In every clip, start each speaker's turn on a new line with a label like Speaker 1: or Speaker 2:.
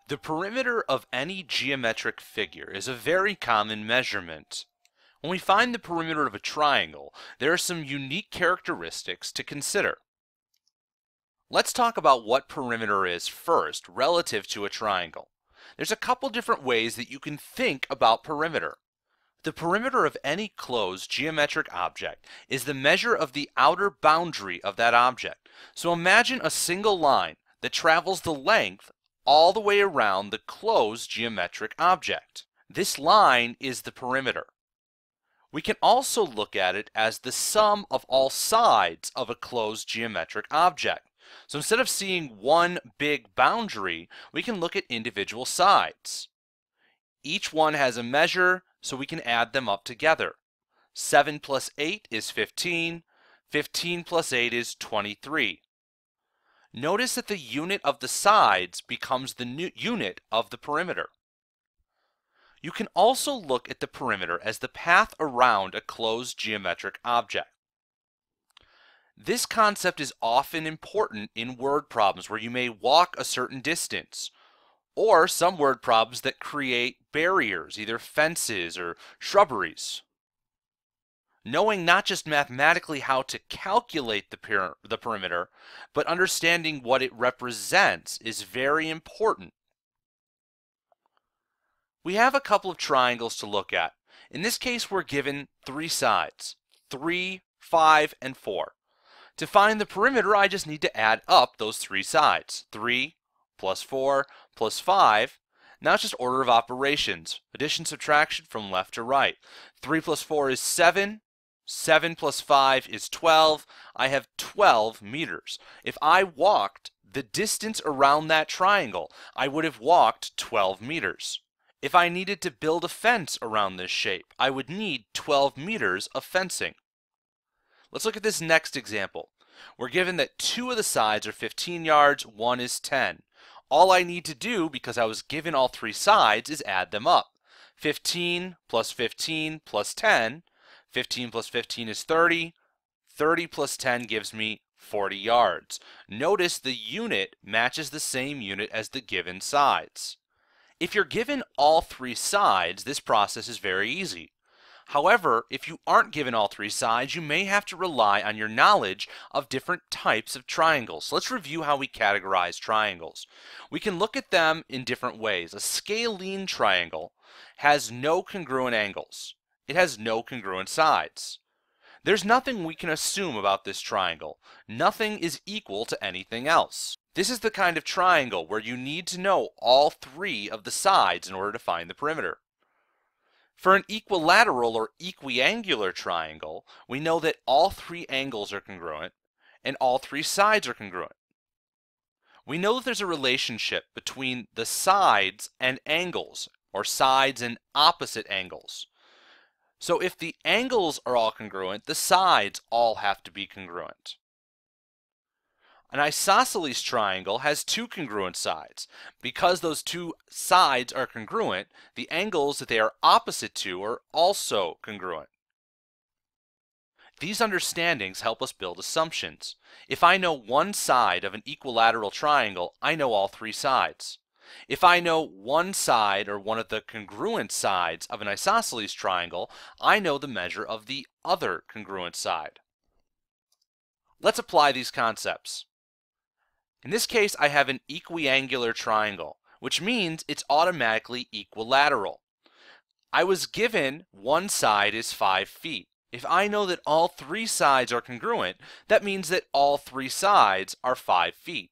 Speaker 1: The perimeter of any geometric figure is a very common measurement. When we find the perimeter of a triangle, there are some unique characteristics to consider. Let's talk about what perimeter is first relative to a triangle. There's a couple different ways that you can think about perimeter. The perimeter of any closed geometric object is the measure of the outer boundary of that object. So imagine a single line that travels the length all the way around the closed geometric object. This line is the perimeter. We can also look at it as the sum of all sides of a closed geometric object. So instead of seeing one big boundary, we can look at individual sides. Each one has a measure, so we can add them up together. 7 plus 8 is 15. 15 plus 8 is 23. Notice that the unit of the sides becomes the unit of the perimeter. You can also look at the perimeter as the path around a closed geometric object. This concept is often important in word problems where you may walk a certain distance, or some word problems that create barriers, either fences or shrubberies. Knowing not just mathematically how to calculate the perimeter, but understanding what it represents is very important. We have a couple of triangles to look at. In this case, we're given three sides, 3, 5, and 4. To find the perimeter, I just need to add up those three sides. 3 plus 4 plus 5. Now it's just order of operations. Addition, subtraction from left to right. 3 plus 4 is 7. 7 plus 5 is 12. I have 12 meters. If I walked the distance around that triangle, I would have walked 12 meters. If I needed to build a fence around this shape, I would need 12 meters of fencing. Let's look at this next example. We're given that 2 of the sides are 15 yards, 1 is 10. All I need to do, because I was given all three sides, is add them up. 15 plus 15 plus 10. 15 plus 15 is 30. 30 plus 10 gives me 40 yards. Notice the unit matches the same unit as the given sides. If you're given all three sides, this process is very easy. However, if you aren't given all three sides, you may have to rely on your knowledge of different types of triangles. Let's review how we categorize triangles. We can look at them in different ways. A scalene triangle has no congruent angles. It has no congruent sides. There's nothing we can assume about this triangle. Nothing is equal to anything else. This is the kind of triangle where you need to know all three of the sides in order to find the perimeter. For an equilateral or equiangular triangle, we know that all three angles are congruent and all three sides are congruent. We know that there's a relationship between the sides and angles, or sides and opposite angles. So if the angles are all congruent, the sides all have to be congruent. An isosceles triangle has two congruent sides. Because those two sides are congruent, the angles that they are opposite to are also congruent. These understandings help us build assumptions. If I know one side of an equilateral triangle, I know all three sides. If I know one side or one of the congruent sides of an isosceles triangle, I know the measure of the other congruent side. Let's apply these concepts. In this case, I have an equiangular triangle, which means it's automatically equilateral. I was given one side is 5 feet. If I know that all three sides are congruent, that means that all three sides are 5 feet.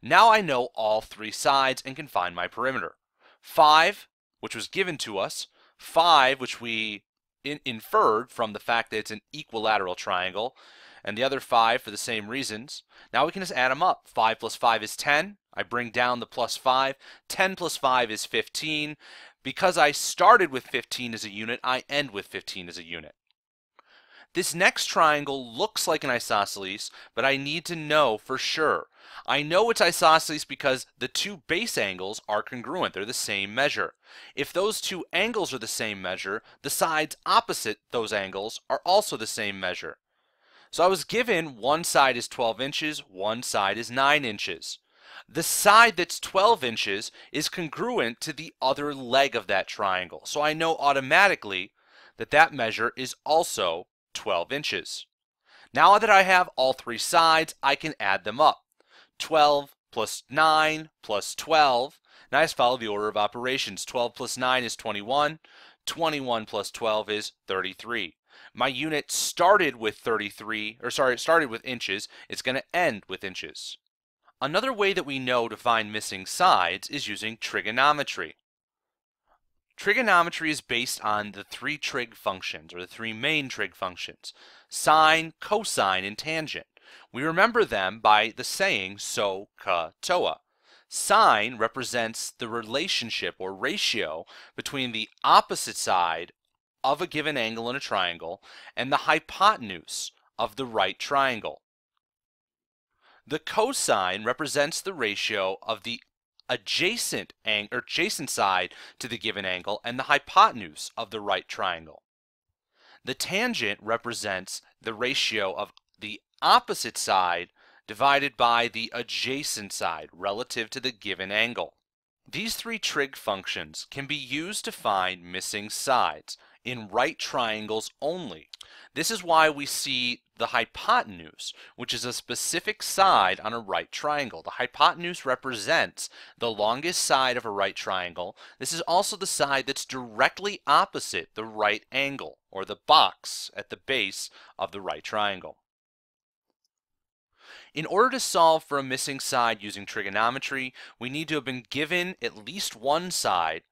Speaker 1: Now I know all three sides and can find my perimeter. 5, which was given to us, 5, which we inferred from the fact that it's an equilateral triangle, and the other 5 for the same reasons. Now we can just add them up. 5 plus 5 is 10. I bring down the plus 5. 10 plus 5 is 15. Because I started with 15 as a unit, I end with 15 as a unit. This next triangle looks like an isosceles, but I need to know for sure. I know it's isosceles because the two base angles are congruent. They're the same measure. If those two angles are the same measure, the sides opposite those angles are also the same measure. So I was given one side is 12 inches, one side is 9 inches. The side that's 12 inches is congruent to the other leg of that triangle. So I know automatically that that measure is also 12 inches. Now that I have all three sides, I can add them up. 12 plus 9 plus 12. Now I just follow the order of operations. 12 plus 9 is 21. 21 plus 12 is 33. My unit started with it started with inches. It's going to end with inches. Another way that we know to find missing sides is using trigonometry. Trigonometry is based on the three trig functions, or the three main trig functions: sine, cosine, and tangent. We remember them by the saying so, ka, toa. Sine represents the relationship or ratio between the opposite side of a given angle in a triangle and the hypotenuse of the right triangle. The cosine represents the ratio of the adjacent side to the given angle and the hypotenuse of the right triangle. The tangent represents the ratio of the opposite side divided by the adjacent side relative to the given angle. These three trig functions can be used to find missing sides in right triangles only. This is why we see the hypotenuse, which is a specific side on a right triangle. The hypotenuse represents the longest side of a right triangle. This is also the side that's directly opposite the right angle, or the box at the base of the right triangle. In order to solve for a missing side using trigonometry, we need to have been given at least one side,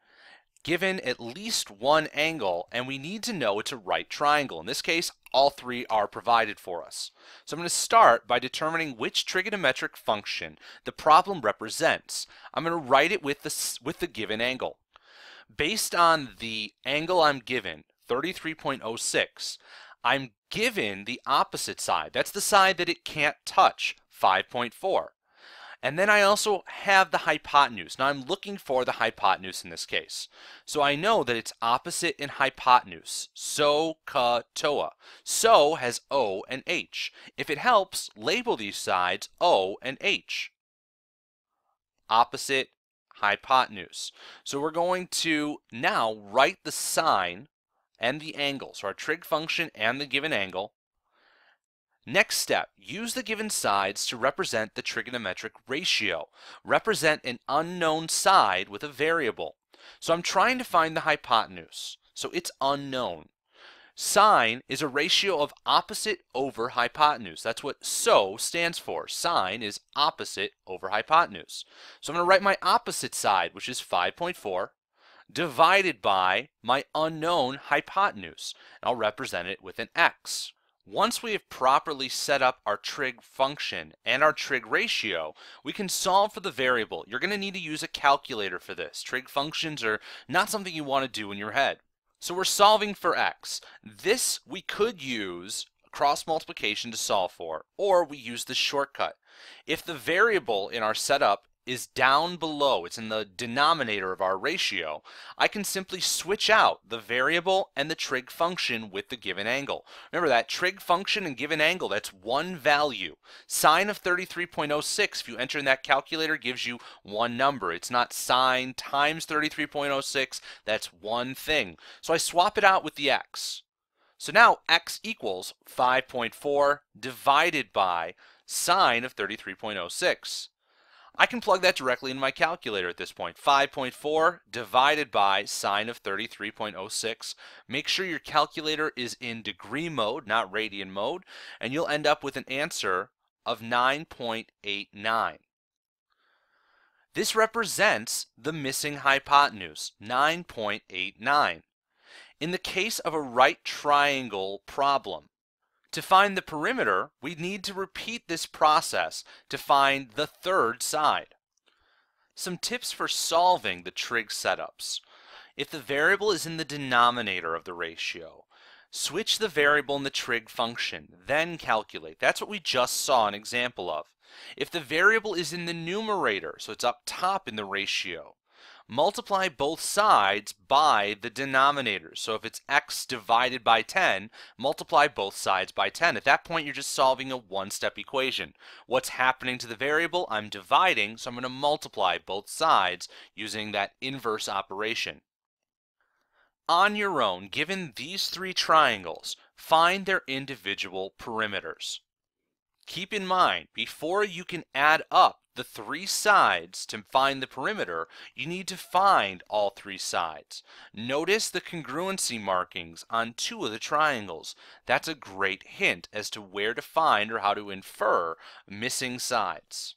Speaker 1: given at least one angle, and we need to know it's a right triangle. In this case, all three are provided for us. So I'm going to start by determining which trigonometric function the problem represents. I'm going to write it with the given angle. Based on the angle I'm given, 33.06, I'm given the opposite side. That's the side that it can't touch, 5.4. And then I also have the hypotenuse. Now I'm looking for the hypotenuse in this case. So I know that it's opposite in hypotenuse. So, ka, toa. So has O and H. If it helps, label these sides O and H. Opposite, hypotenuse. So we're going to now write the sine and the angle, so our trig function and the given angle. Next step, use the given sides to represent the trigonometric ratio. Represent an unknown side with a variable. So I'm trying to find the hypotenuse, so it's unknown. Sine is a ratio of opposite over hypotenuse. That's what SO stands for. Sine is opposite over hypotenuse. So I'm going to write my opposite side, which is 5.4. divided by my unknown hypotenuse. I'll represent it with an x. Once we have properly set up our trig function and our trig ratio, we can solve for the variable. You're going to need to use a calculator for this. Trig functions are not something you want to do in your head. So we're solving for x. This we could use cross multiplication to solve for, or we use the shortcut. If the variable in our setup is down below, it's in the denominator of our ratio, I can simply switch out the variable and the trig function with the given angle. Remember that trig function and given angle, that's one value. Sine of 33.06, if you enter in that calculator, gives you one number. It's not sine times 33.06, that's one thing. So I swap it out with the x. So now x equals 5.4 divided by sine of 33.06. I can plug that directly in my calculator at this point. 5.4 divided by sine of 33.06. Make sure your calculator is in degree mode, not radian mode, and you'll end up with an answer of 9.89. This represents the missing hypotenuse, 9.89. In the case of a right triangle problem, to find the perimeter, we need to repeat this process to find the third side. Some tips for solving the trig setups. If the variable is in the denominator of the ratio, switch the variable in the trig function, then calculate. That's what we just saw an example of. If the variable is in the numerator, so it's up top in the ratio, multiply both sides by the denominator. So if it's x divided by 10, multiply both sides by 10. At that point, you're just solving a one-step equation. What's happening to the variable? I'm dividing, so I'm going to multiply both sides using that inverse operation. On your own, given these three triangles, find their individual perimeters. Keep in mind, before you can add up the three sides to find the perimeter, you need to find all three sides. Notice the congruency markings on two of the triangles. That's a great hint as to where to find or how to infer missing sides.